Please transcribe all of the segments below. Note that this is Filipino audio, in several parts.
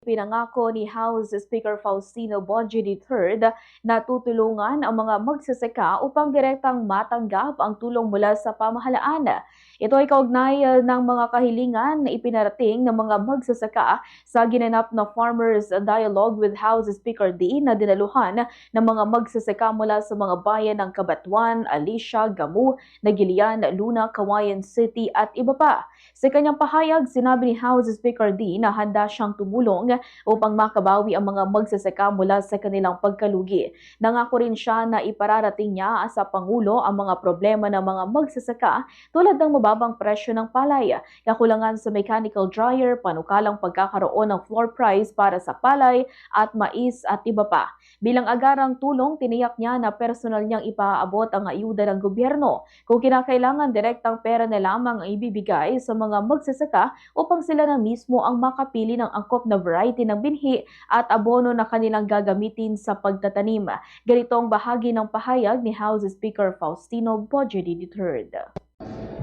Pinangako ni House Speaker Faustino Bongie III na tutulungan ang mga magsasaka upang direktang matanggap ang tulong mula sa pamahalaan. Ito ay kaugnay ng mga kahilingan na ipinarating ng mga magsasaka sa ginanap na Farmers Dialogue with House Speaker D na dinaluhan ng mga magsasaka mula sa mga bayan ng Cabanatuan, Alicia, Gamu, Nagilian, Luna, Cauayan City at iba pa. Sa kanyang pahayag, sinabi ni House Speaker D na handa siyang tumulong upang makabawi ang mga magsasaka mula sa kanilang pagkalugi. Nangako rin siya na ipararating niya sa Pangulo ang mga problema ng mga magsasaka tulad ng mababang presyo ng palay, kakulangan sa mechanical dryer, panukalang pagkakaroon ng floor price para sa palay at mais at iba pa. Bilang agarang tulong, tiniyak niya na personal niyang ipaabot ang ayuda ng gobyerno kung kinakailangan direktang pera na lamang ang ibibigay sa mga magsasaka upang sila na mismo ang makapili ng angkop na variety ng binhi at abono na kanilang gagamitin sa pagtatanim. Ganito ang bahagi ng pahayag ni House Speaker Faustino Bongie III.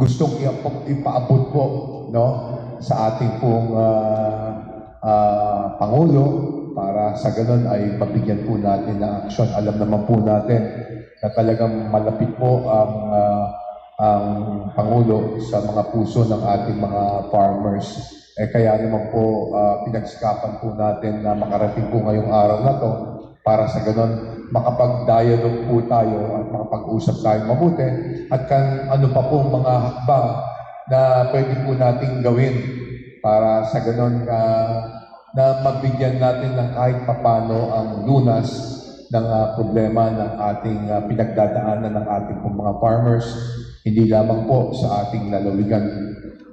Gustong ipaabot po, no, sa ating pong Pangulo para sa ganun ay mabigyan po natin ng aksyon. Alam naman po natin na talagang malapit po ang Pangulo sa mga puso ng ating mga farmers. Kaya naman po pinagsikapan po natin na makarating po ngayong araw na to para sa ganun makapag-dialogue po tayo at makapag-usap tayo mabuti at ano pa po mga hakbang na pwede po nating gawin para sa ganun na magbigyan natin ng kahit papano ang lunas ng problema ng ating pinagdadaanan ng ating pong mga farmers, hindi lamang po sa ating lalawigan,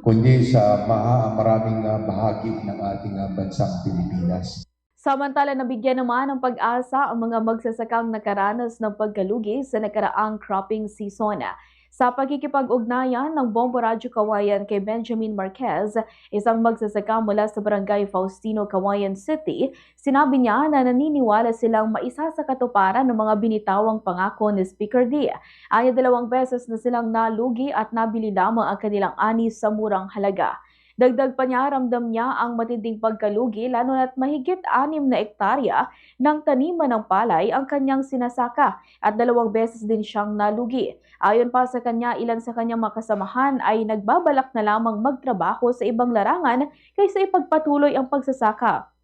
kundi sa maraming bahagi ng ating bansang Pilipinas. Samantala, nabigyan naman ng pag-asa ang mga magsasakang nakaranas ng pagkalugi sa nakaraang cropping season. Sa pagkikipag-ugnayan ng Bombo Radyo Cauayan kay Benjamin Marquez, isang magsasaka mula sa Barangay Faustino, Cauayan City, sinabi niya na naniniwala silang maisa sa katuparan ng mga binitawang pangako ni Speaker D. Anya 2 beses na silang nalugi at nabili lamang ang kanilang ani sa murang halaga. Dagdag pa niya, ramdam niya ang matinding pagkalugi lalo na't mahigit 6 na ektarya ng taniman ng palay ang kanyang sinasaka at 2 beses din siyang nalugi. Ayon pa sa kanya, ilan sa kanyang makasamahan ay nagbabalak na lamang magtrabaho sa ibang larangan kaysa ipagpatuloy ang pagsasaka.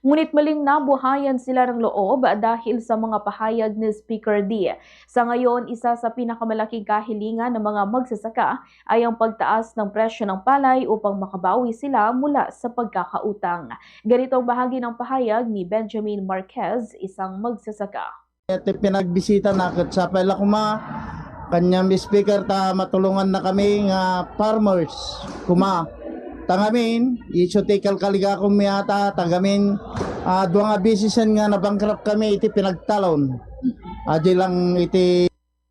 Ngunit maling nabuhayan sila ng loob dahil sa mga pahayag ni Speaker D. Sa ngayon, isa sa pinakamalaking kahilingan ng mga magsasaka ay ang pagtaas ng presyo ng palay upang makabawi sila mula sa pagkakautang. Ganito ang bahagi ng pahayag ni Benjamin Marquez, isang magsasaka. Ito pinagbisita na sa pala kuma kanyang speaker ta matulungan na kami nga farmers kuma tangamin isotikal kaliga ko miyata tangamin duwa nga bisisan nga na bankrupt kami iti pinagtalon adi lang iti